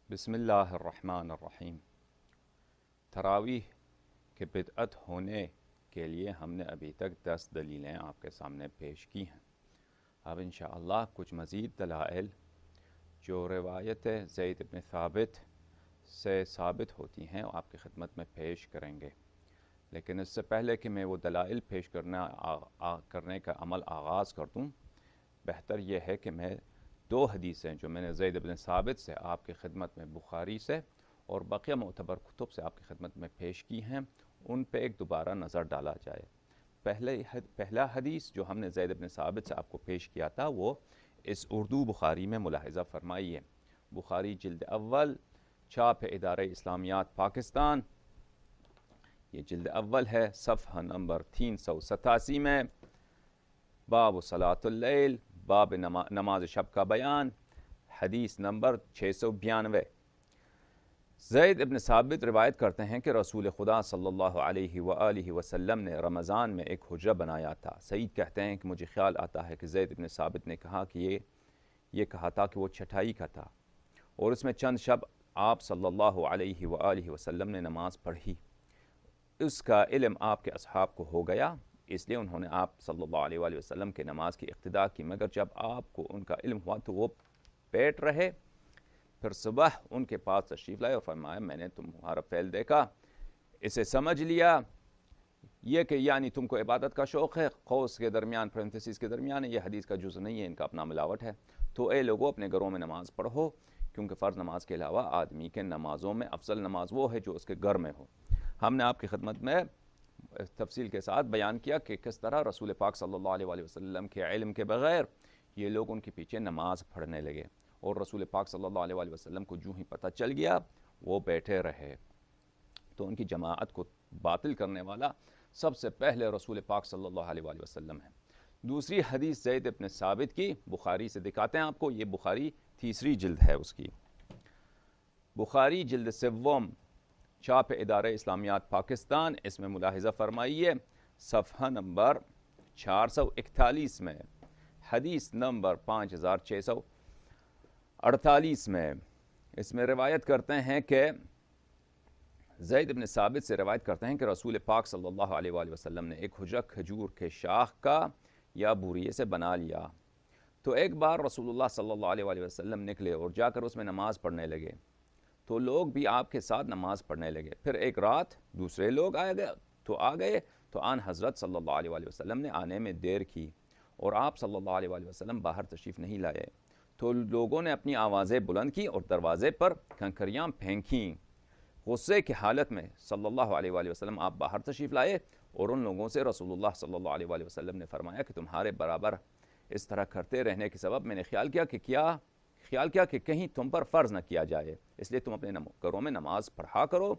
بسم اللہ الرحمن الرحیم۔ تراویح کے بدعت ہونے کے لیے ہم نے ابھی تک 10 دلیلیں آپ کے سامنے پیش کی ہیں۔ اب انشاءاللہ کچھ مزید دلائل جو روایت زید بن ثابت سے ثابت ہوتی ہیں آپ کی خدمت میں پیش کریں گے، لیکن اس سے پہلے کہ میں وہ دلائل پیش کرنے کا عمل آغاز کر دوں، بہتر یہ ہے کہ میں 2 حدیثیں جو میں نے زید بن ثابت سے آپ کی خدمت میں بخاری سے اور بقیہ معتبر کتب سے آپ کی خدمت میں پیش کی ہیں، ان پہ ایک دوبارہ نظر ڈالا جائے۔ پہلا حدیث جو ہم نے زید بن ثابت سے آپ کو پیش کیا تھا وہ اس اردو بخاری میں ملاحظہ فرمائیے۔ بخاری جلد اول، چھاپ ادارہ اسلامیات پاکستان، یہ جلد اول ہے، صفحہ نمبر 387 میں، باب صلاۃ اللیل، باب نماز شب کا بیان، حدیث نمبر 692۔ زید ابن ثابت روایت کرتے ہیں کہ رسول خدا صلی اللہ علیہ وآلہ وسلم نے رمضان میں ایک حجرہ بنایا تھا۔ سعید کہتے ہیں کہ مجھے خیال آتا ہے کہ زید ابن ثابت نے کہا کہ یہ کہا تھا کہ وہ چھٹائی کا تھا، اور اس میں چند شب آپ صلی اللہ علیہ وآلہ وسلم نے نماز پڑھی۔ اس کا علم آپ کے اصحاب کو ہو گیا، اس لیے انہوں نے آپ صلی اللہ علیہ وآلہ وسلم کے نماز کی اقتداء کی، مگر جب آپ کو ان کا علم ہوا تو وہ بیٹھ رہے۔ پھر صبح ان کے پاس تشریف لائے اور فرمایا میں نے تمہارا فعل دیکھا، اسے سمجھ لیا، یہ کہ یعنی تم کو عبادت کا شوق ہے، قوس کے درمیان پرنتھسس کے درمیان ہے، یہ حدیث کا جزء نہیں ہے، ان کا اپنا ملاوٹ ہے، تو اے لوگوں اپنے گھروں میں نماز پڑھو، کیونکہ فرض نماز کے علاوہ آدمی کے نمازوں میں افضل نماز وہ ہے جو اس کے گھر میں ہو۔ ہم نے آپ کی خدمت میں تفصیل کے ساتھ بیان کیا کہ کس طرح رسول پاک صلی اللہ علیہ وسلم کے علم کے بغیر یہ لوگ ان کے پیچھے نماز پڑھنے لگے، اور رسول پاک صلی اللہ علیہ وسلم کو جو ہی پتہ چل گیا وہ بیٹھے رہے۔ تو ان کی جماعت کو باطل کرنے والا سب سے پہلے رسول پاک صلی اللہ علیہ وسلم ہے۔ دوسری حدیث زید بن ثابت کی بخاری سے دکھاتے ہیں آپ کو، یہ بخاری تیسری جلد ہے اس کی، بخاری جلد سوم، چھاپ ادارہ اسلامیات پاکستان، اس میں ملاحظہ فرمائیے صفحہ نمبر 441 میں، حدیث نمبر 5648 میں، اس میں روایت کرتے ہیں کہ زید بن ثابت سے روایت کرتے ہیں کہ رسول پاک صلی اللہ علیہ وآلہ وسلم نے ایک حجرہ کھجور کے شاخ کا یا بوریے سے بنا لیا، تو ایک بار رسول اللہ صلی اللہ علیہ وآلہ وسلم نکلے اور جا کر اس میں نماز پڑھنے لگے، تو لوگ بھی آپ کے ساتھ نماز پڑھنے لگے۔ پھر ایک رات دوسرے لوگ آ گئے تو آن حضرت صلی اللہ علیہ وآلہ وسلم نے آنے میں دیر کی، اور آپ صلی اللہ علیہ وآلہ وسلم باہر تشریف نہیں لائے، تو لوگوں نے اپنی آوازیں بلند کی اور دروازے پر کنکریاں پھینکیں۔ غصے کی حالت میں صلی اللہ علیہ وآلہ وسلم آپ باہر تشریف لائے، اور ان لوگوں سے رسول اللہ صلی اللہ علیہ وآلہ وسلم نے فرمایا کہ تمہارے برابر اس طرح کرتے رہنے کے سبب میں نے خیال کیا کہ کہیں تم پر فرض نہ کیا جائے، اس لیے تم اپنے گھروں میں نماز پڑھا کرو،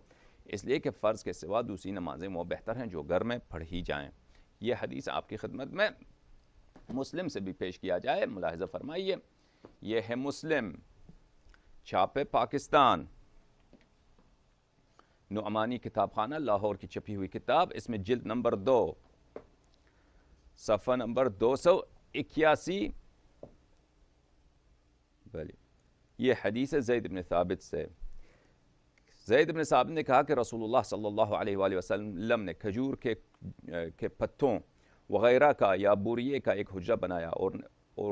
اس لیے کہ فرض کے سوا دوسری نمازیں وہ بہتر ہیں جو گھر میں پڑھی جائیں۔ یہ حدیث آپ کی خدمت میں مسلم سے بھی پیش کیا جائے، ملاحظہ فرمائیے، یہ ہے مسلم، چھاپے پاکستان، نعمانی کتاب خانہ لاہور کی چھپی ہوئی کتاب، اس میں جلد نمبر 2، صفحہ نمبر 281، یہ حدیث ہے زید بن ثابت سے۔ زید بن ثابت نے کہا کہ رسول اللہ صلی اللہ علیہ وآلہ وسلم نے کھجور کے پتوں وغیرہ کا یا بوریے کا ایک حجرہ بنایا، اور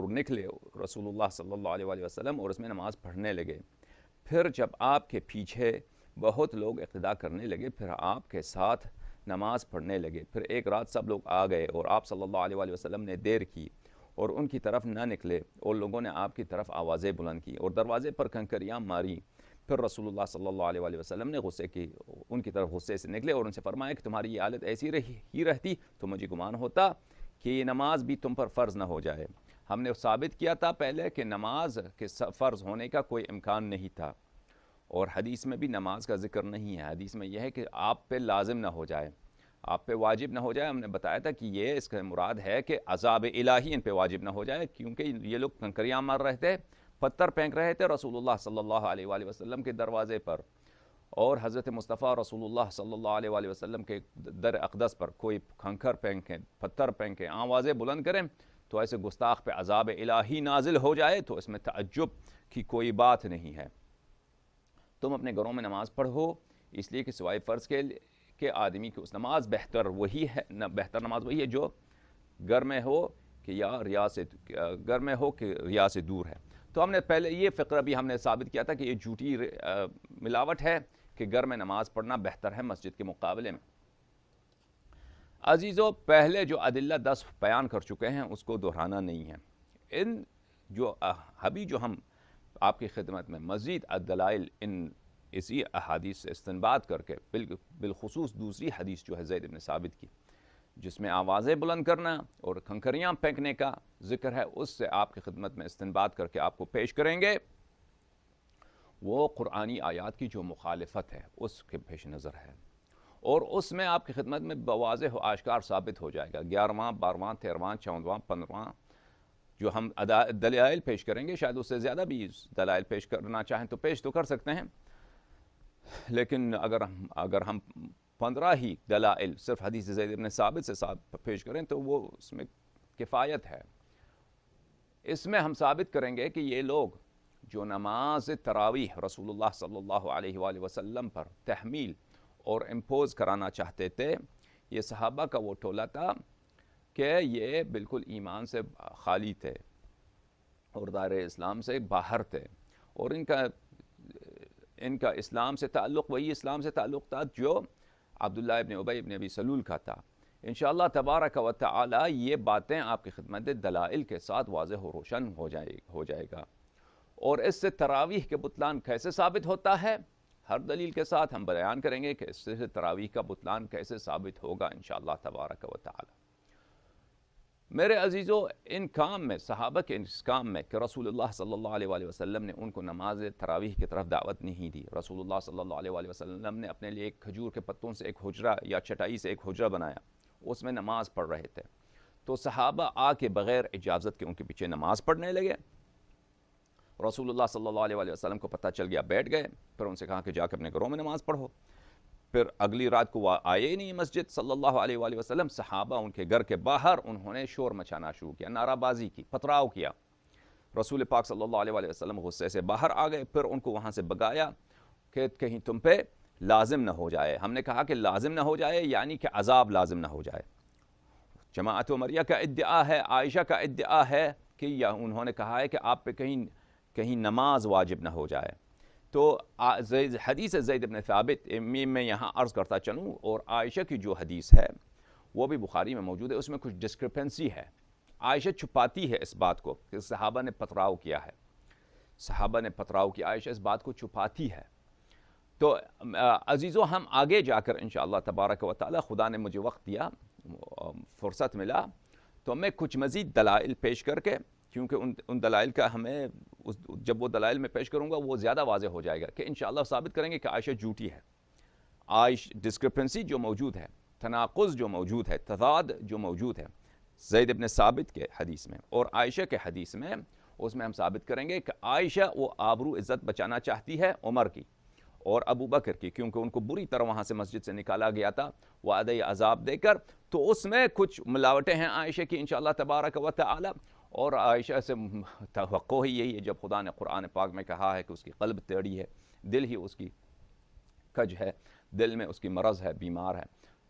نکلے رسول اللہ صلی اللہ علیہ وآلہ وسلم اور اس میں نماز پڑھنے لگے۔ پھر جب آپ کے پیچھے بہت لوگ اقتداء کرنے لگے، پھر آپ کے ساتھ نماز پڑھنے لگے۔ پھر ایک رات سب لوگ آ گئے اور آپ صلی اللہ علیہ وآلہ وسلم نے دیر کی اور ان کی طرف نہ نکلے، اور لوگوں نے آپ کی طرف آوازیں بلند کی اور دروازے پر کنکریاں ماری۔ پھر رسول اللہ صلی اللہ علیہ وآلہ وسلم نے ان کی طرف غصے سے نکلے اور ان سے فرمایا کہ تمہاری یہ حالت ایسی ہی رہتی تو مجھے گمان ہوتا کہ یہ نماز بھی تم پر فرض نہ ہو جائے۔ ہم نے ثابت کیا تھا پہلے کہ نماز کے فرض ہونے کا کوئی امکان نہیں تھا، اور حدیث میں بھی نماز کا ذکر نہیں ہے، حدیث میں یہ ہے کہ آپ پہ لازم نہ ہو جائے، آپ پہ واجب نہ ہو جائے۔ ہم نے بتایا تھا کہ یہ اس کا مراد ہے کہ عذاب الہی ان پہ واجب نہ ہو جائے، کیونکہ یہ لوگ کنکریاں مار رہے تھے، پتھر پھینک رہے تھے رسول اللہ صلی اللہ علیہ وآلہ وسلم کے دروازے پر، اور حضرت مصطفیٰ رسول اللہ صلی اللہ علیہ وآلہ وسلم کے در اقدس پر کوئی کنکر پھینکیں، پتھر پھینکیں، آوازیں بلند کریں، تو ایسے گستاخ پہ عذاب الہی نازل ہو جائے، تو اس میں تعجب کی کوئی بات نہیں ہے۔ تم اپنے گھروں میں نماز پڑھو، اس لیے کہ سوائے فرض کے کہ آدمی کی اس نماز بہتر وہی ہے، بہتر نماز وہی ہے جو گھر میں ہو کہ یا ریا سے گھر میں ہو کہ ریا سے دور ہے۔ تو ہم نے پہلے یہ فقرہ بھی ہم نے ثابت کیا تھا کہ یہ جھوٹی ملاوٹ ہے کہ گھر میں نماز پڑھنا بہتر ہے مسجد کے مقابلے میں۔ عزیزو، پہلے جو ادلہ 10 بیان کر چکے ہیں اس کو دہرانا نہیں ہے۔ ان جو ابھی جو ہم آپ کی خدمت میں مزید دلائل اسی احادیث سے استنباط کر کے بالخصوص دوسری حدیث جو ہے زید بن ثابت کی، جس میں آوازیں بلند کرنا اور کنکریاں پھینکنے کا ذکر ہے، اس سے آپ کی خدمت میں استنباط کر کے آپ کو پیش کریں گے۔ وہ قرآنی آیات کی جو مخالفت ہے اس کے پیش نظر ہے، اور اس میں آپ کی خدمت میں بواضح و آشکار ثابت ہو جائے گا۔ 11واں 12واں 13واں 14واں 15واں جو ہم دلائل پیش کریں گے، شاید اس سے زیادہ بھی دلائل پیش کرنا چاہیں تو پیش تو کر سکتے ہیں، لیکن اگر ہم 15 ہی دلائل صرف حدیث زید بن ثابت سے پیش کریں تو وہ اس میں کفایت ہے۔ اس میں ہم ثابت کریں گے کہ یہ لوگ جو نماز تراویح رسول اللہ صلی اللہ علیہ وآلہ وسلم پر تحمیل اور امپوز کرانا چاہتے تھے، یہ صحابہ کا وہ ٹولہ تھا کہ یہ بالکل ایمان سے خالی تھے اور دائرۂ اسلام سے باہر تھے، اور ان کا اسلام سے تعلق وہی اسلام سے تعلق تھا جو عبداللہ ابن ابی ابن ابی سلول کا تھا۔ انشاءاللہ تبارک و تعالی یہ باتیں آپ کی خدمت دلائل کے ساتھ واضح و روشن ہو جائے گا، اور اس سے تراویح کے بطلان کیسے ثابت ہوتا ہے ہر دلیل کے ساتھ ہم بیان کریں گے کہ اس سے تراویح کا بطلان کیسے ثابت ہوگا انشاءاللہ تبارک و تعالی۔ میرے عزیزو، ان کام میں صحابہ کے اس کام میں کہ رسول اللہ صلی اللہ علیہ وآلہ وسلم نے ان کو نماز تراویح کی طرف دعوت نہیں دی، رسول اللہ صلی اللہ علیہ وآلہ وسلم نے اپنے لیے ایک کھجور کے پتوں سے ایک حجرہ یا چٹائی سے ایک حجرہ بنایا، اس میں نماز پڑھ رہے تھے، تو صحابہ آ کے بغیر اجازت کے ان کے پیچھے نماز پڑھنے لگے۔ رسول اللہ صلی اللہ علیہ وآلہ وسلم کو پتہ چل گیا، بیٹھ گئے، پھر ان سے کہا کہ جا کے اپنے گھروں میں نماز پڑھو۔ پھر اگلی رات کو وہ آئے ہی نہیں مسجد صلی اللہ علیہ وآلہ وسلم، صحابہ ان کے گھر کے باہر انہوں نے شور مچانا شروع کیا، نعرہ بازی کی، پتراؤ کیا۔ رسول پاک صلی اللہ علیہ وآلہ وسلم غصے سے باہر آ گئے، پھر ان کو وہاں سے بگایا کہ کہیں تم پہ لازم نہ ہو جائے۔ ہم نے کہا کہ لازم نہ ہو جائے یعنی کہ عذاب لازم نہ ہو جائے۔ جماعت عمریہ کا ادعا ہے، عائشہ کا ادعا ہے کہ انہوں نے کہا ہے کہ آپ پہ کہیں نماز واجب نہ ہو جائے۔ تو حدیث زید بن ثابت میں یہاں عرض کرتا چلوں، اور عائشہ کی جو حدیث ہے وہ بھی بخاری میں موجود ہے، اس میں کچھ ڈسکرپنسی ہے۔ عائشہ چھپاتی ہے اس بات کو کہ صحابہ نے پتراؤ کیا ہے، صحابہ نے پتراؤ کیا، عائشہ اس بات کو چھپاتی ہے۔ تو عزیزو، ہم آگے جا کر انشاءاللہ تبارک و تعالی، خدا نے مجھے وقت دیا، فرصت ملا، تو میں کچھ مزید دلائل پیش کر کے، کیونکہ ان دلائل کا ہمیں جب وہ دلائل میں پیش کروں گا وہ زیادہ واضح ہو جائے گا کہ انشاءاللہ ثابت کریں گے کہ عائشہ جھوٹی ہے۔ ڈسکرپنسی جو موجود ہے، تناقض جو موجود ہے، تضاد جو موجود ہے زید بن ثابت کے حدیث میں اور عائشہ کے حدیث میں، اس میں ہم ثابت کریں گے کہ عائشہ وہ آبرو عزت بچانا چاہتی ہے عمر کی اور ابو بکر کی، کیونکہ ان کو بری طرح وہاں سے مسجد سے نکالا گیا تھا وعدہ عذاب دے کر، تو اس میں کچھ ملاوٹیں ہیں عائشہ کی انشاءاللہ تبارک و تعالی، اور عائشہ سے توقع ہی یہی ہے جب خدا نے قرآن پاک میں کہا ہے کہ اس کی قلب ٹیڑھی ہے، دل ہی اس کی کج ہے، دل میں اس کی مرض ہے، بیمار ہے،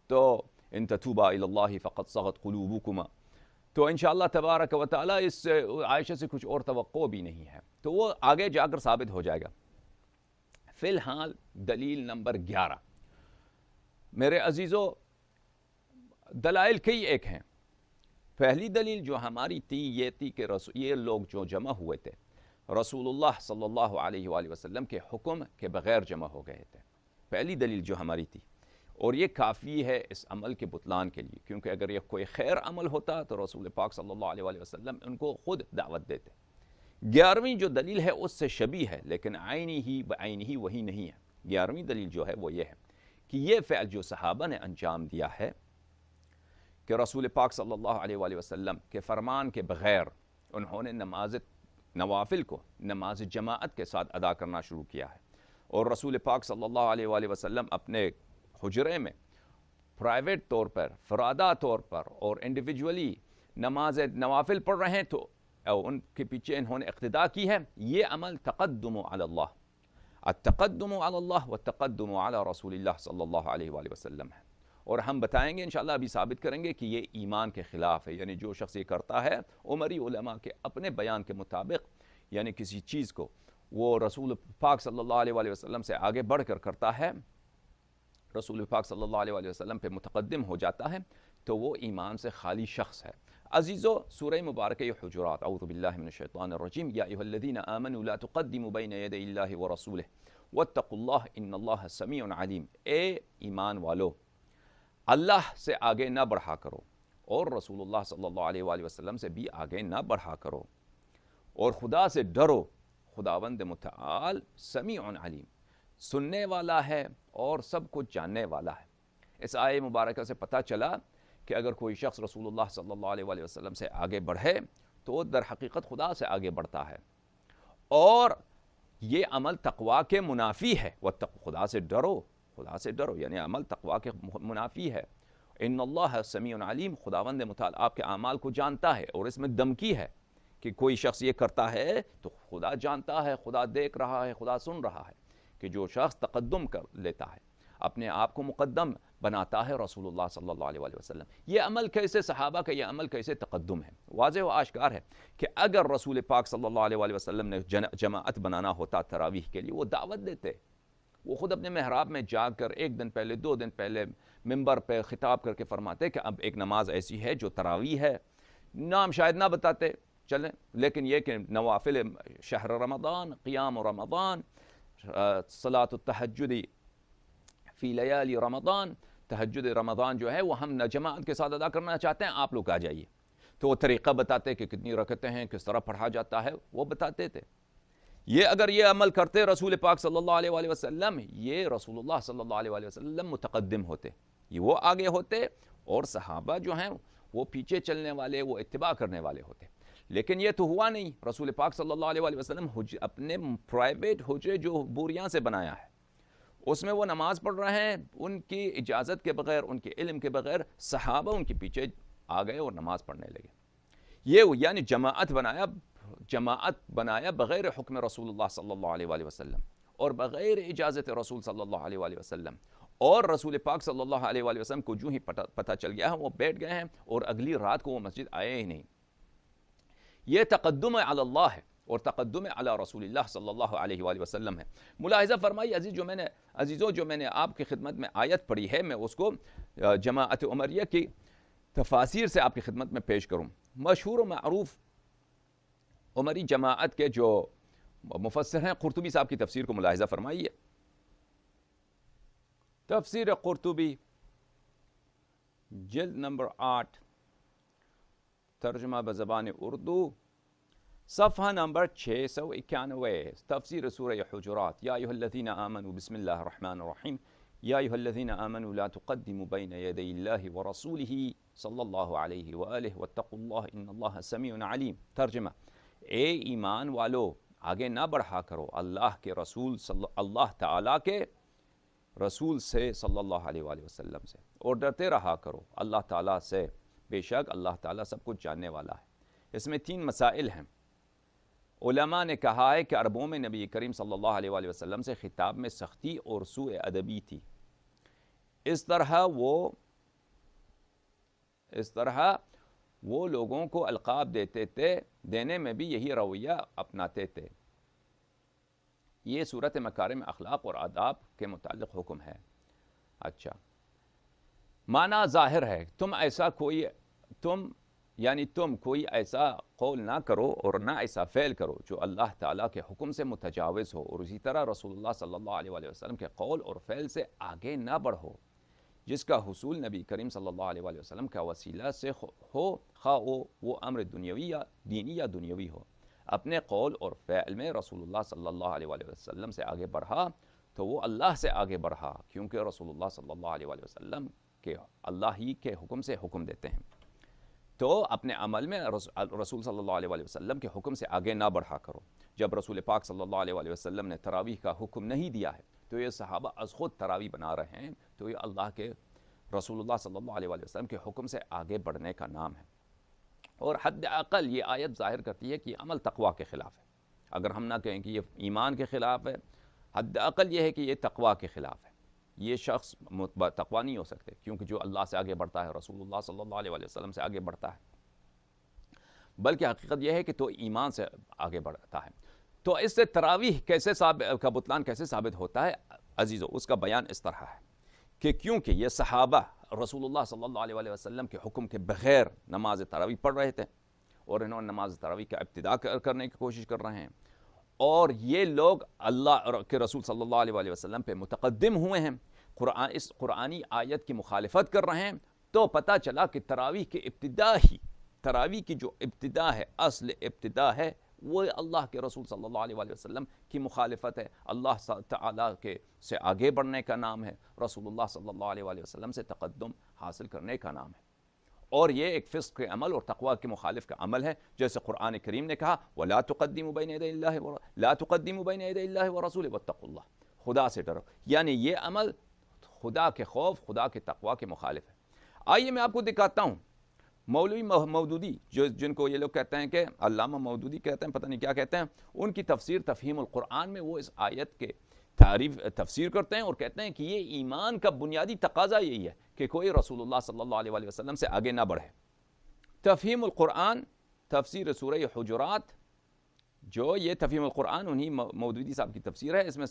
تو ان تتوبا الی اللہ فقد صغت قلوبکما، تو انشاءاللہ تبارک و تعالی اس عائشہ سے کچھ اور توقع بھی نہیں ہے، تو وہ آگے جا کر ثابت ہو جائے گا۔ فی الحال دلیل نمبر 11، میرے عزیزو، دلائل کئی ایک ہیں۔ پہلی دلیل جو ہماری تھی یہ تھی کہ یہ لوگ جو جمع ہوئے تھے رسول اللہ صلی اللہ علیہ وآلہ وسلم کے حکم کے بغیر جمع ہو گئے تھے، پہلی دلیل جو ہماری تھی، اور یہ کافی ہے اس عمل کے بطلان کے لیے، کیونکہ اگر یہ کوئی خیر عمل ہوتا تو رسول پاک صلی اللہ علیہ وآلہ وسلم ان کو خود دعوت دیتے۔ 11ویں جو دلیل ہے اس سے شبیہ ہے لیکن عینی ہی بعینی ہی وہی نہیں ہے۔ 11ویں دلیل جو ہے وہ یہ ہے کہ یہ فعل جو صحابہ نے انجام دیا ہے کہ رسول پاک صلی اللہ علیہ وآلہ وسلم کے فرمان کے بغیر انہوں نے نوافل کو نماز جماعت کے ساتھ ادا کرنا شروع کیا ہے، اور رسول پاک صلی اللہ علیہ وآلہ وسلم اپنے حجرے میں پرائیویٹ طور پر، فرادہ طور پر اور انڈیویجولی نوافل پڑھ رہے ہیں، تو ان کے پیچھے انہوں نے اقتداء کی ہے۔ یہ عمل تقدم علی اللہ، التقدم علی اللہ والتقدم علی رسول اللہ صلی اللہ علیہ وآلہ وسلم ہے. اور ہم بتائیں گے انشاءاللہ، ابھی ثابت کریں گے کہ یہ ایمان کے خلاف ہے. یعنی جو شخص یہ کرتا ہے عمری علماء کے اپنے بیان کے مطابق، یعنی کسی چیز کو وہ رسول پاک صلی اللہ علیہ وآلہ وسلم سے آگے بڑھ کر کرتا ہے، رسول پاک صلی اللہ علیہ وآلہ وسلم پہ متقدم ہو جاتا ہے، تو وہ ایمان سے خالی شخص ہے. عزیزو، سورہ مبارکہ حجرات، اعوذ باللہ من الشیطان الرجیم، یا ایھا الذین آمنوا لا تقدموا بین یدی اللہ ورسولہ واتقوا اللہ ان اللہ سمیع علیم. اے ایمان والو، اللہ سے آگے نہ بڑھا کرو اور رسول اللہ صلی اللہ علیہ وآلہ وسلم سے بھی آگے نہ بڑھا کرو، اور خدا سے ڈرو، خداوند متعال سمیع علیم، سننے والا ہے اور سب کچھ جاننے والا ہے. اس آیہ مبارکہ سے پتہ چلا کہ اگر کوئی شخص رسول اللہ صلی اللہ علیہ وآلہ وسلم سے آگے بڑھے تو وہ در حقیقت خدا سے آگے بڑھتا ہے، اور یہ عمل تقویٰ کے منافی ہے. خدا سے ڈرو، خدا سے ڈرو یعنی عمل تقویٰ کے منافی ہے. ان اللہ سمیع علیم، خداوند متعال آپ کے اعمال کو جانتا ہے. اور اس میں دھمکی ہے کہ کوئی شخص یہ کرتا ہے تو خدا جانتا ہے، خدا دیکھ رہا ہے، خدا سن رہا ہے. کہ جو شخص تقدم کر لیتا ہے، اپنے آپ کو مقدم بناتا ہے رسول اللہ صلی اللہ علیہ وآلہ وسلم، یہ عمل کیسے صحابہ کا یہ عمل کیسے تقدم ہے؟ واضح و آشکار ہے کہ اگر رسول پاک صلی اللہ علیہ وآلہ وسلم نے جماعت بنانا ہوتا تراویح کے لیے، وہ دعوت دیتے، وہ خود اپنے محراب میں جا کر ایک دن پہلے، 2 دن پہلے ممبر پہ خطاب کر کے فرماتے کہ اب ایک نماز ایسی ہے جو تراویح ہے. نام شاید نہ بتاتے چلیں، لیکن یہ کہ نوافل شہر رمضان، قیام رمضان، صلاۃ التہجد فی لیالی رمضان، تہجد رمضان جو ہے وہ ہم جماعت کے ساتھ ادا کرنا چاہتے ہیں، آپ لوگ آ جائیے. تو وہ طریقہ بتاتے کہ کتنی رکعتیں ہیں، کس طرح پڑھا جاتا ہے، وہ بتاتے تھے. یہ اگر یہ عمل کرتے رسول پاک صلی اللہ علیہ وآلہ وسلم، یہ رسول اللہ صلی اللہ علیہ وآلہ وسلم متقدم ہوتے، یہ وہ آگے ہوتے، اور صحابہ جو ہیں وہ پیچھے چلنے والے، وہ اتباع کرنے والے ہوتے. لیکن یہ تو ہوا نہیں. رسول پاک صلی اللہ علیہ وآلہ وسلم اپنے پرائیویٹ حجرے جو بوریاں سے بنایا ہے، اس میں وہ نماز پڑھ رہے ہیں، ان کی اجازت کے بغیر، ان کے علم کے بغیر صحابہ ان کے پیچھے آ گئے اور نماز پڑھنے لگے. یہ یعنی جماعت بنایا بغیر حکم رسول اللہ صلی اللہ علیہ وآلہ وسلم، اور بغیر اجازت رسول صلی اللہ علیہ وآلہ وسلم. اور رسول پاک صلی اللہ علیہ وآلہ وسلم کو جو ہی پتہ چل گیا ہے، وہ بیٹھ گئے ہیں اور اگلی رات کو وہ مسجد آئے ہی نہیں. یہ تقدم علی اللہ ہے اور تقدم علی رسول اللہ صلی اللہ علیہ وآلہ وسلم ہے. ملاحظہ فرمائی عزیزوں، جو میں نے آپ کی خدمت میں آیت پڑھی ہے، میں اس کو جماعت عمریہ کی تفاسیر سے آپ کی خدمت میں پیش کروں. مشہور و معروف عمری جماعت کے جو مفسر ہیں، قرطبی صاحب کی تفسیر کو ملاحظہ فرمائیے. تفسیر قرطبی جلد نمبر 8، ترجمہ بزبان اردو، صفحہ نمبر 691، تفسیر سورہ حجرات. یا ایھا الذین آمنوا، بسم اللہ الرحمن الرحیم، یا ایھا الذین آمنوا لا تقدموا بین یدی اللہ ورسولہ صلی اللہ علیہ وآلہ واتقوا اللہ ان اللہ سمیع علیم. ترجمہ: اے ایمان والو، آگے نہ بڑھا کرو اللہ کے رسول اللہ تعالیٰ کے رسول سے صلی اللہ علیہ وآلہ وسلم سے، اور ڈرتے رہا کرو اللہ تعالیٰ سے، بے شک اللہ تعالیٰ سب کچھ جاننے والا ہے. اس میں 3 مسائل ہیں. علماء نے کہا ہے کہ عربوں میں نبی کریم صلی اللہ علیہ وآلہ وسلم سے خطاب میں سختی اور سوء ادبی تھی. اس طرح وہ لوگوں کو القاب دیتے تھے، دینے میں بھی یہی رویہ اپناتے تھے. یہ صورت مکارم اخلاق اور آداب کے متعلق حکم ہے. اچھا، معنی ظاہر ہے، تم کوئی ایسا قول نہ کرو اور نہ ایسا فعل کرو جو اللہ تعالیٰ کے حکم سے متجاوز ہو، اور اسی طرح رسول اللہ صلی اللہ علیہ وآلہ وسلم کے قول اور فعل سے آگے نہ بڑھو، جس کا حصول نبی کریم صلی اللہ علیہ وآلہ وسلم کا وسیلہ سے ہو، خواہ وہ امر دنیاوی یا دینی یا دنیاوی ہو. اپنے قول اور فعل میں رسول اللہ صلی اللہ علیہ وآلہ وسلم سے آگے بڑھا تو وہ اللہ سے آگے بڑھا، کیونکہ رسول اللہ صلی اللہ علیہ وآلہ وسلم کے اللہ ہی کے حکم سے حکم دیتے ہیں. تو اپنے عمل میں رسول صلی اللہ علیہ وآلہ وسلم کے حکم سے آگے نہ بڑھا کرو. جب رسول پاک صلی اللہ علیہ وآلہ وسلم نے تراویح کا حکم نہیں دیا ہے تو یہ صحابہ از خود تراویح بنا رہے ہیں، تو یہ اللہ کے رسول اللہ صلی اللہ علیہ وآلہ وسلم کے حکم سے آگے بڑھنے کا نام ہے. اور حد اقل یہ آیت ظاہر کرتی ہے کہ یہ عمل تقویٰ کے خلاف ہے. اگر ہم نہ کہیں کہ یہ ایمان کے خلاف ہے، حد اقل یہ ہے کہ یہ تقویٰ کے خلاف ہے. یہ شخص تقویٰ نہیں ہو سکتے، کیونکہ جو اللہ سے آگے بڑھتا ہے، رسول اللہ صلی اللہ علیہ وسلم سے آگے بڑھتا ہے، بلکہ حقیقت یہ ہے کہ تو ایمان سے آگے بڑھتا ہے. تو اس سے تراویح کا بطلان کیسے ثابت ہوتا ہے عزیزو؟ اس کا بیان اس طرح ہے کہ کیونکہ یہ صحابہ رسول اللہ صلی اللہ علیہ وسلم کے حکم کے بغیر نماز تراویح پڑھ رہے تھے، اور انہوں نے نماز تراویح کا ابتدا کرنے کی کوشش کر رہے ہیں، اور یہ لوگ اللہ کے رسول صلی اللہ علیہ وسلم پہ متقدم ہوئے ہیں، اس قرآنی آیت کی مخالفت کر رہے ہیں. تو پتہ چلا کہ تراویح کی جو ابتدا ہے، اصل ابتدا ہے، وہ اللہ کے رسول صلی اللہ علیہ وسلم کی مخالفت ہے، اللہ تعالیٰ سے آگے بڑھنے کا نام ہے، رسول اللہ صلی اللہ علیہ وسلم سے تقدم حاصل کرنے کا نام ہے. اور یہ ایک فسق کے عمل اور تقویٰ کے مخالف کا عمل ہے، جیسے قرآن کریم نے کہا وَلَا تُقَدِّمُوا بَيْنَ يَدَيِ اللَّهِ وَرَسُولِهِ وَاتَّقُوا اللَّهَ، خدا سے ڈرو. یعنی یہ عمل خدا کے خوف، خدا کے تقویٰ کے مخالف ہے. آئیے میں آپ کو دکھاتا ہوں. مولوی مودودی، جن کو یہ لوگ کہتے ہیں کہ علامہ مودودی کہتے ہیں، پتہ نہیں کیا کہتے ہیں، ان کی تفسیر تفہیم القرآن میں وہ اس آیت کے تفسیر کرتے ہیں اور کہتے ہیں کہ یہ ایمان کا بنیادی تقاضا یہی ہے کہ کوئی رسول اللہ صلی اللہ علیہ وسلم سے آگے نہ بڑھے. تفہیم القرآن، تفسیر سورہ حجرات، جو یہ تفہیم القرآن انہی مودودی صاحب کی تفسیر ہے. اس میں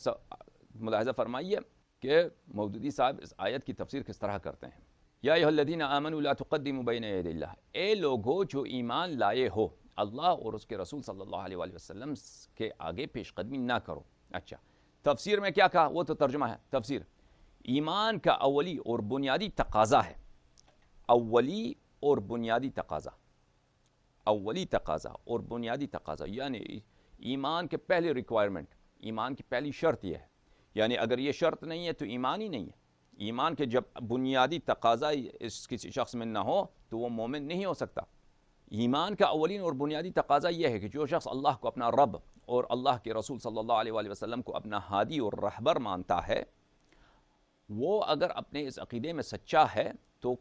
ملاحظہ فرمائیے کہ مودودی صاحب اس آیت کی تفسیر کس طرح کرتے ہیں. یا ایھا الذین آمنوا لا تقدموا بین یدی اللہ، اے لوگو جو ایمان لائے ہو، اللہ اور اس کے رسول صلی اللہ علیہ وسلم کے آگے پیش قدمی نہ کرو. اچھا، تفسیر میں کیا کہا؟ وہ تو ترجمہ ہے. تفسیر ایمان کا اولی اور بنیادی تقاضا ہے. اولی اور بنیادی تقاضا، اولی تقاضا اور بنیادی تقاضا، یعنی ایمان کے پہلے ریکوائرمنٹ، ایمان کی پہلی شرط یہ ہے. یعنی اگر یہ شرط نہیں ہے تو ایمان ہی نہیں ہے. ایمان کے جب بنیادی تقاضا اس کسی شخص میں نہ ہو تو وہ مومن نہیں ہو سکتا. ایمان کا اولین اور بنیادی تقاضا یہ ہے کہ جو شخص اللہ کو اپنا رب اور اللہ کے رسول صلی اللہ علیہ وسلم کو اپنا ہادی اور رہبر مانتا ہے، وہ اگر اپنے اس عقیدے میں سچا ہے تو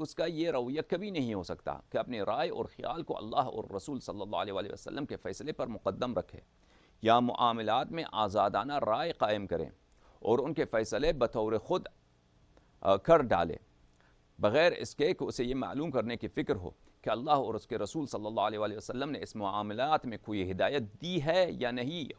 اس کا یہ رویہ کبھی نہیں ہو سکتا کہ اپنے رائے اور خیال کو اللہ اور رسول صلی اللہ علیہ وسلم کے فیصلے پر مقدم رکھے، یا معاملات میں آزادانہ رائے قائم کریں اور ان کے فیصلے بطور خود کر ڈالے، بغیر اس کے کہ اسے یہ معلوم کرنے کی فکر ہو کہ اللہ اور اس کے رسول صلی اللہ علیہ وسلم نے اس معاملات میں کوئی ہدایت دی ہے یا نہیں،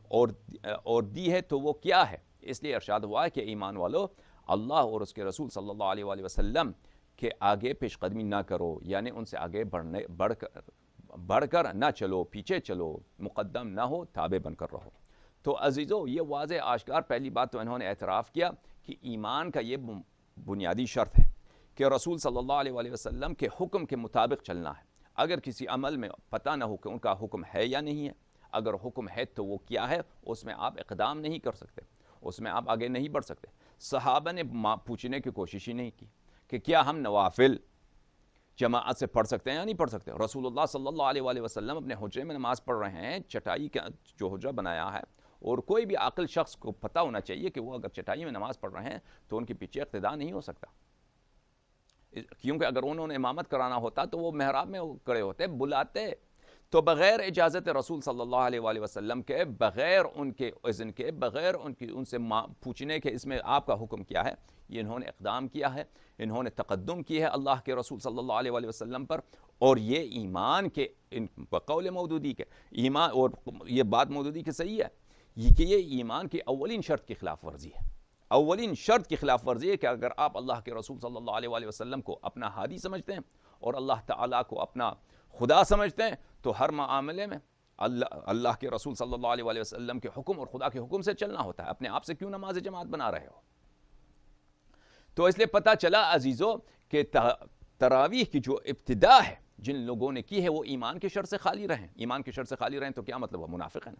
اور دی ہے تو وہ کیا ہے. اس لیے ارشاد ہوا ہے کہ ایمان والو، اللہ اور اس کے رسول صلی اللہ علیہ وسلم کے آگے پیش قدمی نہ کرو، یعنی ان سے آگے بڑھ کر نہ چلو، پیچھے چلو، مقدم نہ ہو، تابع بن کر رہو. تو عزیزو، یہ واضح آشکار پہلی بات تو انہوں نے اعتراف کیا کہ ایمان کا یہ بنیادی شرط ہے کہ رسول صلی اللہ علیہ وسلم کے حکم کے مطابق چلنا ہے. اگر کسی عمل میں پتہ نہ ہو کہ ان کا حکم ہے یا نہیں ہے، اگر حکم ہے تو وہ کیا ہے، اس میں آپ اقدام نہیں کر سکتے، اس میں آپ آگے نہیں بڑھ سکتے. صحابہ نے پوچھنے کی کوشش ہی نہیں کی کہ کیا ہم نوافل جماعت سے پڑھ سکتے ہیں یا نہیں پڑھ سکتے. رسول اللہ صلی اللہ علیہ وسلم اپنے حجرے میں نماز پڑھ رہے ہیں، چٹائی کا جو حجرہ بنایا ہے، اور کوئی بھی عاقل شخص کو پتہ ہونا چاہیے کہ وہ اگر چٹائی میں نماز پڑھ رہے ہیں تو ان کے پیچھے اقتداء نہیں ہو سکتا، کیونکہ اگر انہوں نے امامت کرانا ہوتا تو وہ محراب میں کھڑے ہوتے، بلاتے. تو بغیر اجازت رسول صلی اللہ علیہ وسلم کے، بغیر ان کے اذن کے، بغیر ان سے پوچھنے کے اس میں آپ کا حکم کیا ہے، یہ انہوں نے اقدام کیا ہے، انہوں نے تقدم کی ہے اللہ کے رسول صلی اللہ علیہ وسلم پر. اور یہ ایمان کے بقول مودودی کے ایمان، اور یہ بات مودودی کی صحیح ہے کہ یہ ایمان کی اولین شرط کی خلاف ورزی ہے. اولین شرط کی خلاف ورزی ہے کہ اگر آپ اللہ کے رسول صلی اللہ علیہ وسلم کو اپنا ہادی سمجھتے ہیں اور اللہ تعالیٰ کو اپنا خدا سمجھتے ہیں تو ہر معاملے میں اللہ کے رسول صلی اللہ علیہ وسلم کے حکم اور خدا کے حکم سے چلنا ہوتا ہے. اپنے آپ سے کیوں نماز جماعت بنا رہے ہو؟ تو اس لیے پتہ چلا عزیزو کہ تراویح کی جو ابتدا ہے جن لوگوں نے کی ہے وہ ایمان کی شرط سے خالی رہیں. ایمان کی شرط سے خالی رہیں تو کیا مطلب؟ وہ منافق ہیں نا،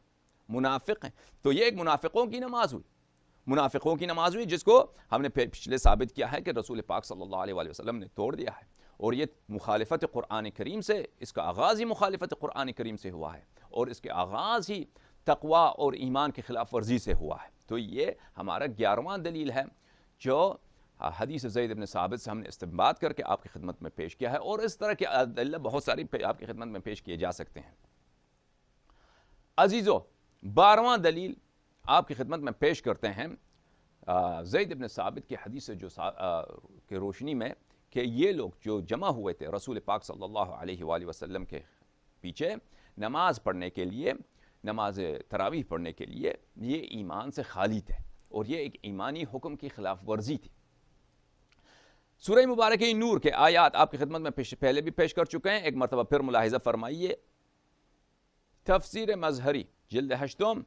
منافق ہیں. تو یہ ایک منافقوں کی نماز ہوئی، منافقوں کی نماز ہوئی، جس کو ہم نے پچھلے ثابت کیا ہے کہ رسول پاک صلی اللہ علیہ وسلم نے توڑ دیا ہے. اور یہ مخالفت قرآن کریم سے، اس کا آغاز ہی مخالفت قرآن کریم سے ہوا ہے، اور اس کے آغاز ہی تقویٰ اور ایمان کی خلاف ورزی سے ہوا ہے. تو یہ ہمارا 11واں دلیل ہے جو حدیث زید بن ثابت سے ہم نے استنباط کر کے آپ کی خدمت میں پیش کیا ہے، اور اس طرح کے ادلہ بہت ساری آپ کی خدمت میں پیش کیے جا سکتے ہیں. عزیزو، 12واں دلیل آپ کی خدمت میں پیش کرتے ہیں زید بن ثابت کی حدیث سے کی روشنی میں کہ یہ لوگ جو جمع ہوئے تھے رسول پاک صلی اللہ علیہ وآلہ وسلم کے پیچھے نماز پڑھنے کے لیے، نماز تراویح پڑھنے کے لیے، یہ ایمان سے خالی تھے اور یہ ایک ایمانی حکم کی خلاف ورزی تھی۔ سورہ مبارکہ نور کے آیات آپ کی خدمت میں پہلے بھی پیش کر چکے ہیں، ایک مرتبہ پھر ملاحظہ فرمائیے۔ تفسیر مظہری جلد 8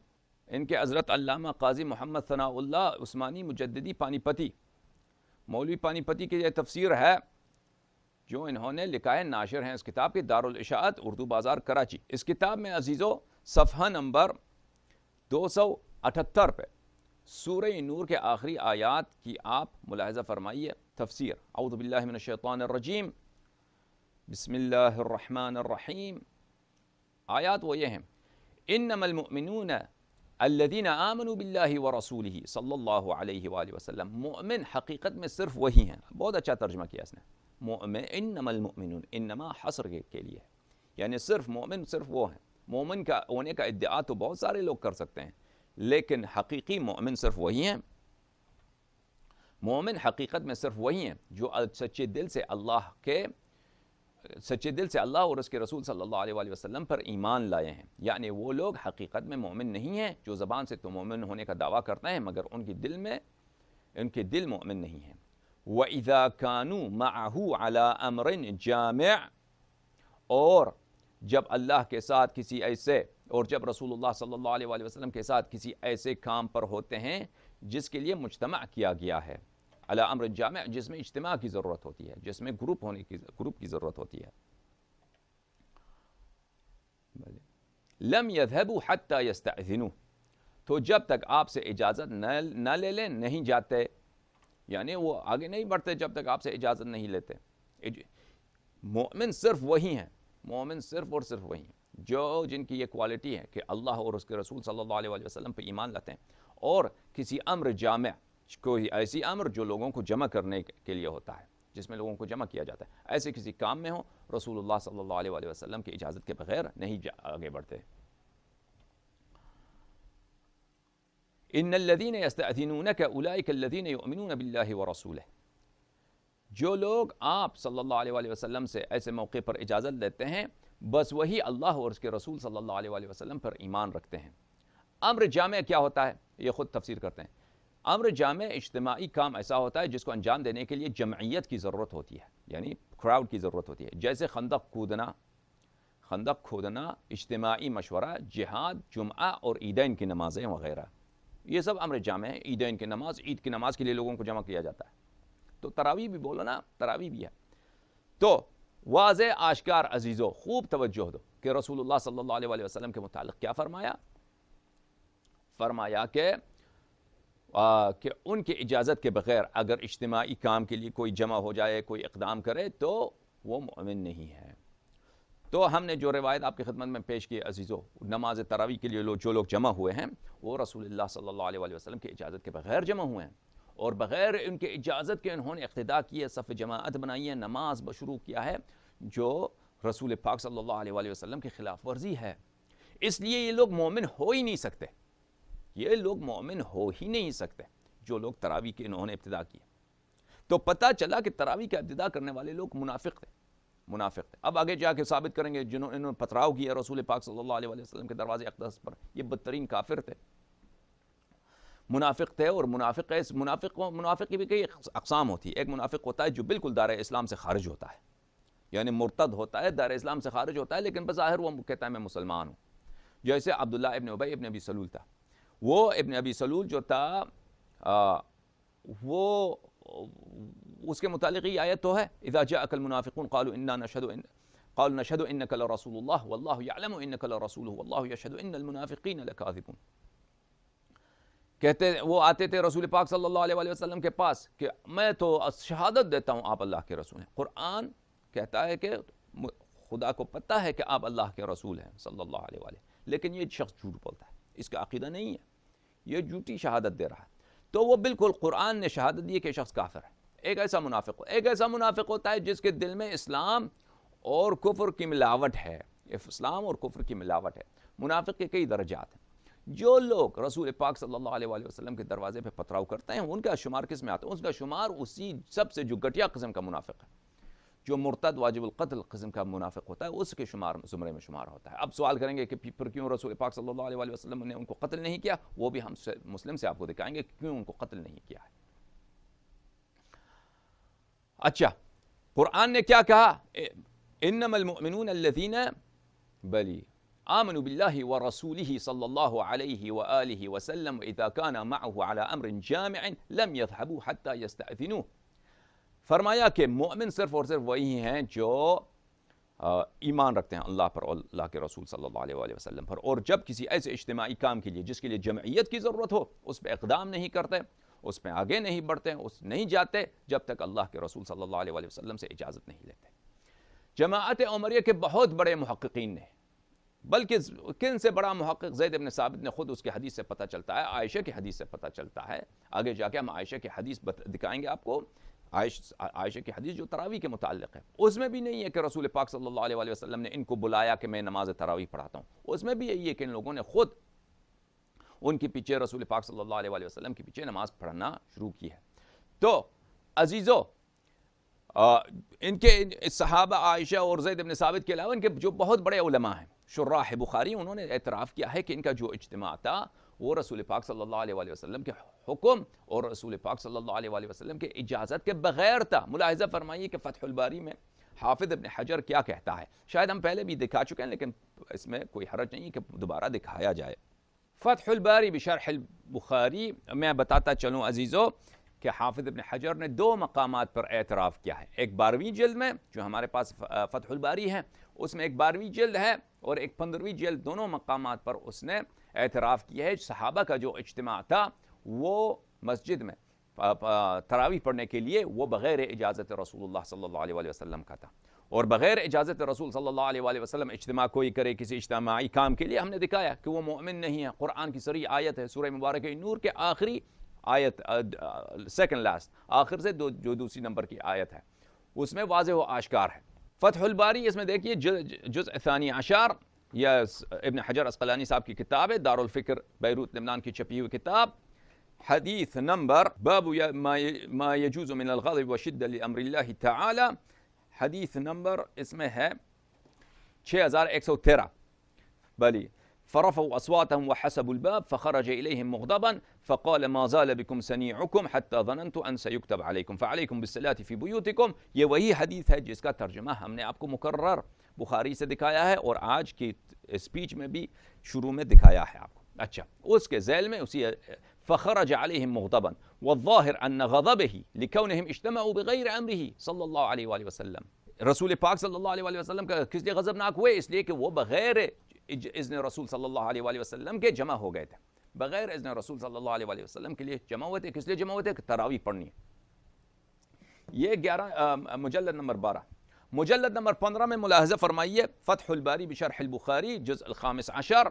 ان کے حضرت علامہ قاضی محمد ثناء اللہ عثمانی مجددی پانی پتی، مولوی پانی پتی کی یہ تفسیر ہے جو انہوں نے لکھا ہے، ناشر ہیں اس کتاب کی دارالاشاعت اردو بازار کراچی۔ اس کتاب میں عزیزو صفحہ نمبر 278 پہ سورہ نور کے آخری آیات کی آپ ملاحظہ فرمائیے۔ تفسیر: اعوذ باللہ من الشیطان الرجیم، بسم اللہ الرحمن الرحیم۔ آیات وہ یہ ہیں: انما المؤمنون الذین آمنوا باللہ ورسولہ صلی اللہ علیہ وآلہ وسلم۔ مؤمن حقیقت میں صرف وہی ہیں۔ بہت اچھا ترجمہ کیا اس نے، مؤمن، انما المؤمنون، انما حصر کے لیے ہے، یعنی صرف مومن صرف وہ ہیں۔ مومن کا ہونے کا ادعا تو بہت سارے لوگ کر سکتے ہیں، لیکن حقیقی مومن صرف وہی ہیں۔ مومن حقیقت میں صرف وہی ہیں جو سچے دل سے اللہ اور اس کے رسول صلی اللہ علیہ وآلہ وسلم پر ایمان لائے ہیں، یعنی وہ لوگ حقیقت میں مومن نہیں ہیں جو زبان سے تو مومن ہونے کا دعویٰ کرتے ہیں مگر ان کے دل مومن نہیں ہیں۔ وَإِذَا كَانُوا مَعَهُ عَلَىٰ أَمْرٍ جَامِعٍ، اور جب اللہ کے ساتھ کسی ایسے، اور جب رسول اللہ صلی اللہ علیہ وآلہ وسلم کے ساتھ کسی ایسے کام پر ہوتے ہیں جس کے لیے مجتمع کیا گیا ہے، علی امر جامع، جس میں اجتماع کی ضرورت ہوتی ہے، جس میں گروپ کی ضرورت ہوتی ہے۔ لم يذهبوا حتى يستأذنوا، تو جب تک آپ سے اجازت نہ لے لیں نہیں جاتے، یعنی وہ آگے نہیں بڑھتے جب تک آپ سے اجازت نہیں لیتے۔ مومن صرف وہی ہیں، مومن صرف اور صرف وہی ہیں جن کی یہ کوالٹی ہے کہ اللہ اور اس کے رسول صلی اللہ علیہ وآلہ وسلم پہ ایمان لاتے ہیں، اور کسی امر جامع، کوئی ایسی امر جو لوگوں کو جمع کرنے کے لیے ہوتا ہے، جس میں لوگوں کو جمع کیا جاتا ہے، ایسے کسی کام میں ہو، رسول اللہ صلی اللہ علیہ وآلہ وسلم کی اجازت کے بغیر نہیں آگے بڑھتے۔ ان الذین یستأذنونک اولئک الذین یؤمنون باللہ ورسولہ، جو لوگ آپ صلی اللہ علیہ وآلہ وسلم سے ایسے موقع پر اجازت لیتے ہیں، بس وہی اللہ اور اس کے رسول صلی اللہ علیہ وآلہ وسلم پر ایمان رکھتے ہیں۔ امر جامع کیا ہوتا ہے؟ یہ خود تفسیر کرتے ہیں۔ امر جامع اجتماعی کام ایسا ہوتا ہے جس کو انجام دینے کے لیے جمعیت کی ضرورت ہوتی ہے، یعنی کراؤڈ کی ضرورت ہوتی ہے، جیسے خندق کھودنا، اجتماعی مشورہ، جہاد، جمعہ اور عیدین کی نمازیں وغیرہ، یہ سب امر جامع ہے۔ عیدین کی نماز، عید کی نماز کے لیے لوگوں کو جمع کیا جاتا ہے۔ تو تراویح بھی بولو نا، تراویح بھی ہے۔ تو واضح آشکار عزیزو، خوب توجہ دو کہ رسول اللہ صلی اللہ علیہ وآلہ وسلم کے متعلق کیا فرمایا؟ فرمایا کہ ان کی اجازت کے بغیر اگر اجتماعی کام کے لیے کوئی جمع ہو جائے، کوئی اقدام کرے تو وہ مومن نہیں ہے۔ تو ہم نے جو روایت آپ کی خدمت میں پیش کی عزیزو، نماز تراویح کے لیے جو لوگ جمع ہوئے ہیں وہ رسول اللہ صلی اللہ علیہ وآلہ وسلم کی اجازت کے بغیر جمع ہوئے ہیں، اور بغیر ان کے اجازت کے انہوں نے اقتداء کی ہے، صف جماعت بنائی ہے، نماز شروع کیا ہے، جو رسول پاک صلی اللہ علیہ وآلہ وسلم کی خلاف ورزی ہے۔ اس لیے یہ لوگ مومن ہو ہی نہیں سکتے، یہ لوگ مومن ہو ہی نہیں سکتے جو لوگ تراویح کی انہوں نے ابتدا کی۔ تو پتہ چلا کہ تراویح کا ابتدا کرنے والے لوگ منافق تھے۔ اب آگے جا کے ثابت کریں گے جنہوں نے پتھراؤ کیا رسول پاک صلی اللہ علیہ وآلہ وسلم کے دروازے اقدس پر، یہ بدترین کافر تھے، منافق تھے۔ اور منافق کی بھی کئی اقسام ہوتی ہے۔ ایک منافق ہوتا ہے جو بالکل دائرہ اسلام سے خارج ہوتا ہے، یعنی مرتد ہوتا ہے، دائرہ اسلام سے خارج ہوتا ہے، لیکن بظاہر وہ کہتا ہے میں مسلمان ہوں، جیسے عبداللہ ابن ابی ابن ابی سلول تھا۔ وہ ابن ابی سلول جو تھا، وہ اس کے متعلق یہ آیت تو ہے، اذا جاءک المنافقون قالوا نشهد انک لرسول اللہ واللہ یعلم انک لرسولہ واللہ یشهد ان المنافقین لکاذبون۔ کہتے وہ آتے تھے رسول پاک صلی اللہ علیہ وآلہ وسلم کے پاس کہ میں تو شہادت دیتا ہوں آپ اللہ کے رسول ہیں۔ قرآن کہتا ہے کہ خدا کو پتہ ہے کہ آپ اللہ کے رسول ہیں صلی اللہ علیہ وآلہ، لیکن یہ شخص جھوٹ بولتا ہے، اس کا عقیدہ نہیں ہے، یہ جھوٹی شہادت دے رہا ہے۔ تو وہ بالکل قرآن نے شہادت دی کہ شخص کافر ہے۔ ایک ایسا منافق ہوتا ہے جس کے دل میں اسلام اور کفر کی ملاوٹ ہے، اسلام اور کفر کی ملاوٹ ہے۔ منافق کے کئی درجات ہیں۔ جو لوگ رسول پاک صلی اللہ علیہ وآلہ وسلم کے دروازے پہ پتھراؤ کرتے ہیں ان کا شمار کس میں آتا ہے؟ اس کا شمار اسی سب سے جو گھٹیا قسم کا منافق ہے، جو مرتد واجب القتل قسم کا منافق ہوتا ہے، اس کے زمرے میں شمار ہوتا ہے۔ اب سوال کریں گے کہ پھر کیوں رسول پاک صلی اللہ علیہ وآلہ وسلم نے ان کو قتل نہیں کیا؟ وہ بھی ہم مسلم سے آپ کو دکھائیں گے کیوں ان کو قتل نہیں کیا ہے۔ اچھا، قرآن نے کیا کہا؟ انما المؤمنون الذین بلی آمنوا باللہ ورسولہ صلی اللہ علیہ وآلہ وسلم اذا کان معه على امر جامع لم يذهبوا حتى يستأذنوه۔ فرمایا کہ مومن صرف اور صرف وہی ہیں جو ایمان رکھتے ہیں اللہ پر اور اللہ کے رسول صلی اللہ علیہ وآلہ وسلم پر، اور جب کسی ایسے اجتماعی کام کے لیے جس کے لیے جمعیت کی ضرورت ہو اس پہ اقدام نہیں کرتے، اس پہ آگے نہیں بڑھتے، اس نہیں جاتے جب تک اللہ کے رسول صلی اللہ علیہ وآلہ وسلم سے اجازت نہیں لیتے۔ جماعت عمریہ کے بہت بڑے محققین نے، بلکہ کن سے بڑا محقق زید بن ثابت نے خود اس کے حدیث سے پتہ چلتا ہے، عائشہ کی حدیث سے پتہ چلتا ہے، آگے جا کے ہم عائشہ کی حدیث دکھائیں گے آپ کو، عائشہ کی حدیث جو تراویح کے متعلق ہے، اس میں بھی نہیں ہے کہ رسول پاک صلی اللہ علیہ وآلہ وسلم نے ان کو بلایا کہ میں نماز تراویح پڑھاتا ہوں، اس میں بھی یہی ہے کہ ان لوگوں نے خود ان کے پیچھے رسول پاک صلی اللہ علیہ وآلہ وسلم کے پیچھے نماز پڑھنا شروع کی ہے۔ تو عزیزو، ان کے صحابہ عائشہ اور زید بن ثابت کے علاوہ ان کے جو بہت بڑے علماء ہیں، شراح بخاری، انہوں نے اعتراف کیا ہے کہ ان کا جو اجتماع تھا وہ رسول پاک صلی اللہ علیہ وآلہ وسلم کے حکم اور رسول پاک صلی اللہ علیہ وآلہ وسلم کے اجازت کے بغیر تھا۔ ملاحظہ فرمائیے کہ فتح الباری میں حافظ ابن حجر کیا کہتا ہے، شاید ہم پہلے بھی دکھا چکے ہیں لیکن اس میں کوئی حرج نہیں کہ دوبارہ دکھایا جائے۔ فتح الباری بشرح البخاری میں بتاتا چلوں عزیزو کہ حافظ ابن حجر نے دو مقامات پر اعتراف کیا ہے، ایک 12ویں جلد میں جو ہمارے پاس فتح الباری ہے اس میں ایک 12ویں جلد ہے اور ایک 15ویں جلد، دونوں مقامات پر اس نے اعتراف کیا ہے صحابہ کا جو اجتماع تھا وہ مسجد میں تراویح پڑھنے کے لیے وہ بغیر اجازت رسول اللہ صلی اللہ علیہ وآلہ وسلم کا تھا، اور بغیر اجازت رسول صلی اللہ علیہ وآلہ وسلم اجتماع کوئی کرے کسی اجتماعی کام کے لیے، ہم نے دکھایا کہ وہ مومن نہیں ہے۔ قرآن کی صریح آیت ہے سورہ مبارکہ نور کے آخری آیت، سیکنڈ لاسٹ، آخر سے جو دوسری نمبر کی آیت ہے، اس میں واضح و آشکار ہے۔ فتح الباری اس میں دیکھیے جزء ثانی عشر، یا ابن حجر عسقلانی صاحب کی کتاب ہے، دار الفکر بیروت لبنان کی چھپی ہوئی کتاب، حدیث نمبر باب ما يجوز من الغضب وشدة لأمر الله تعالى، حدیث نمبر اس میں ہے 6113، بلی فرفعوا أصواتهم وحسبوا الباب فخرج إليهم مغضبا فقال ما زال بكم سنيعكم حتى ظننت أن سيكتب عليكم فعليكم بالصلاة في بيوتكم۔ یہ وہی حدیث ہے جس کا ترجمہ ہم نے آپ کو مکرر بخاری سے دکھایا ہے اور آج کی اسپیچ میں بھی شروع میں دکھایا ہے آپ کو۔ اچھا، اس کے ذیل میں اسی فخرج عليهم مغضبا والظاهر أن غضبه لكونهم اجتمعوا بغير أمره صلی اللہ علیہ وآلہ وسلم، رسول پاک صلی اللہ علیہ وآلہ وسلم کا کس لیے غضبناک ہوئے؟ اس لیے کہ وہ بغیر اذن رسول صلی اللہ علیہ وآلہ وسلم کے جمع ہو گئے تھے، بغیر اذن رسول صلی اللہ علیہ وآلہ وسلم کے لیے جمع ہوئے تھے۔ کس لیے جمع ہوئے تھے؟ کہ تراویح پڑھنی ہے۔ یہ مجلد نمبر 12، مجلد نمبر 15 میں ملاحظہ فرمائیے، فتح الباری بشرح البخاری جزء الخامس عشر،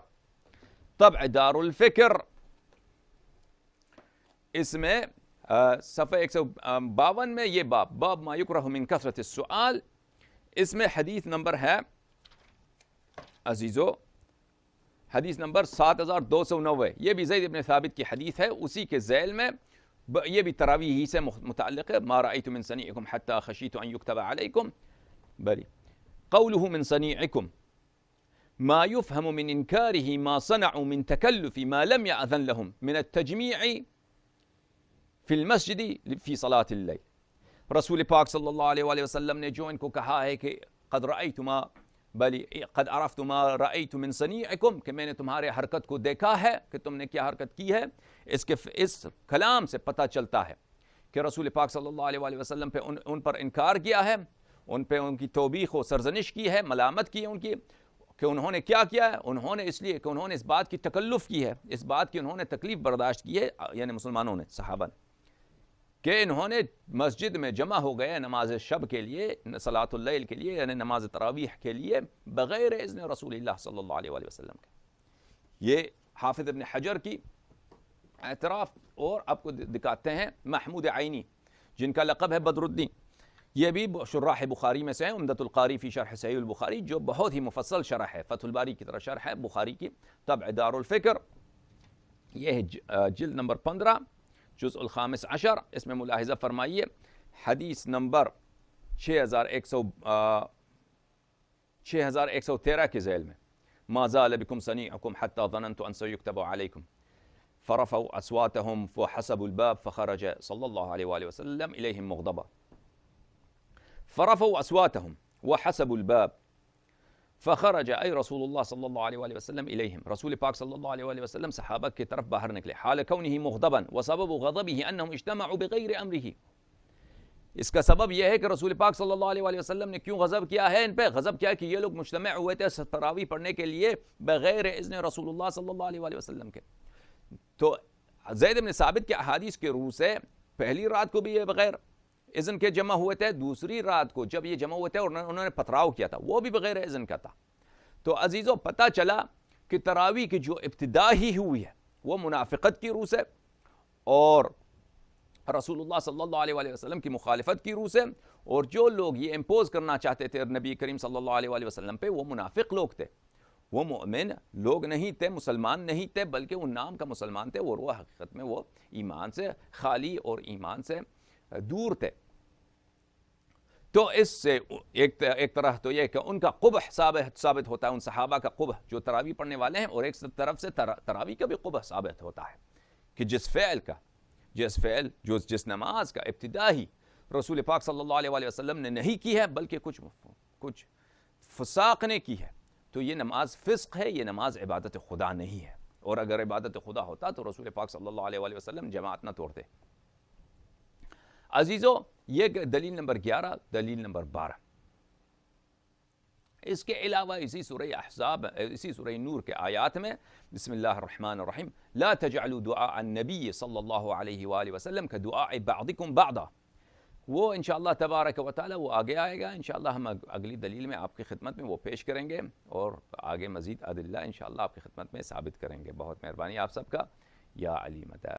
طبع دار الفکر، اس میں صفحہ 152 میں یہ باب ما یکرہ من کثرت السؤال، اس میں حدیث نمبر ہے عزیزو، حدیث نمبر 7290، یہ بھی زید بن ثابت کی حدیث ہے، اسی کے ذیل میں یہ بھی تراویح ہی سے متعلق ہے، ما رأیت من صنیعکم حتی خشیت ان یکتب علیکم، بلی قوله من صنیعکم ما يفهم من انکارہ ما صنعوا من تکلف ما لم یأذن لهم من التجمیع فی المسجد فی صلاة اللیل۔ رسول پاک صلی اللہ علیہ وآلہ وسلم نے جو ان کو کہا ہے کہ قد رأیت ما بلی قد عرفت ما رأیت من صنیعکم، کہ میں نے تمہارے حرکت کو دیکھا ہے کہ تم نے کیا حرکت کی ہے، اس کلام سے پتہ چلتا ہے کہ رسول پاک صلی اللہ علیہ وآلہ وسلم پہ ان پر انکار کیا ہے، ان پہ ان کی توبیخ و سرزنش کی ہے، ملامت کی ہے ان کی، کہ انہوں نے کیا کیا ہے، انہوں نے اس لیے کہ انہوں نے اس بات کی تکلف کی ہے، اس بات کی انہوں نے تکلیف برداشت کی ہے، یعنی مسلمانوں نے، صحابہ نے، کہ انہوں نے مسجد میں جمع ہو گئے نماز شب کے لیے، صلاۃ اللیل کے لیے، یعنی نماز تراویح کے لیے، بغیر اذن رسول اللہ صلی اللہ علیہ وآلہ وسلم کے۔ یہ حافظ ابن حجر کی اعتراف، اور آپ کو دکھاتے ہیں محمود عینی جن کا لقب ہے بدر الدین، یہ بھی شراح بخاری میں سے ہیں، عمدۃ القاری فی شرح صحیح البخاری جو بہت ہی مفصل شرح ہے، فتح الباری کی طرح شرح ہے بخاری کی، طبع دار الفکر یہ ہے جلد نمبر 15 جزء الخامس عشر. اس میں ملاحظہ فرمائیے حدیث نمبر 6113 کے ذیل میں ما زال بكم صنيعكم حتى ظننت أن سيكتب عليكم فرفعوا أصواتهم وحسبوا الباب فخرج صلى الله عليه وآله وسلم إليهم مغضبا. فرفعوا أصواتهم وحسبوا الباب فخرج أي رسول الله صلى الله عليه وآله وسلم إليهم. رسول پاک صلی اللہ علیہ وآلہ وسلم صحابہ کی طرف باہر نکلے حال كونه مغضبا وسبب غضبه أنهم اجتمعوا بغير أمره. اس کا سبب یہ ہے کہ رسول پاک صلی اللہ علیہ وآلہ وسلم نے کیوں غضب کیا ہے ان پہ. غضب کیا کہ یہ لوگ مجتمع ہوئے تھے تراویح پڑھنے کے لیے بغیر اذن رسول اللہ صلی اللہ علیہ وآلہ وسلم کے. تو زید بن ثابت کے احادیث کے روح سے پہلی رات کو بھی یہ بغیر اذن کے جمع ہوئے تھے, دوسری رات کو جب یہ جمع ہوئے تھے اور انہوں نے پتھراؤ کیا تھا وہ بھی بغیر اذن کا تھا. تو عزیزوں پتہ چلا کہ تراویح کی جو ابتدا ہی ہوئی ہے وہ منافقت کی روح سے اور رسول اللہ صلی اللہ علیہ وآلہ وسلم کی مخالفت کی روح سے, اور جو لوگ یہ امپوز کرنا چاہتے تھے نبی کریم صلی اللہ علیہ وآلہ وسلم پہ وہ منافق لوگ تھے, وہ مؤمن لوگ نہیں تھے, مسلمان نہیں تھے, بلکہ وہ نام کا مسلمان تھے اور وہ حقیقت میں وہ ایمان سے خالی اور ایمان سے دور تھے. تو اس سے ایک طرح تو یہ کہ ان کا قبح ثابت ہوتا ہے, ان صحابہ کا قبح جو تراویح پڑھنے والے ہیں, اور ایک طرف سے تراویح کا بھی قبح ثابت ہوتا ہے کہ جس نماز کا ابتدا ہی رسول پاک صلی اللہ علیہ وآلہ وسلم نے نہیں کی ہے بلکہ کچھ فساق نے کی ہے, تو یہ نماز فسق ہے, یہ نماز عبادت خدا نہیں ہے. اور اگر عبادت خدا ہوتا تو رسول پاک صلی اللہ علیہ وآلہ وسلم جماعت نہ توڑتے. عزیزو یہ دلیل نمبر 11. دلیل نمبر 12 اس کے علاوہ اسی سورہ احزاب اسی سورہ نور کے آیات میں بسم اللہ الرحمن الرحیم لا تجعلوا دعاء النبی صلی اللہ علیہ وآلہ وسلم كدعاء بعضکم بعضا. وہ انشاءاللہ تبارک و تعالی وہ آگے آئے گا انشاءاللہ, ہم اگلی دلیل میں آپ کی خدمت میں وہ پیش کریں گے اور آگے مزید ادلہ انشاءاللہ آپ کی خدمت میں ثابت کریں گے. بہت مہربانی آپ سب کا. یا علی مدد.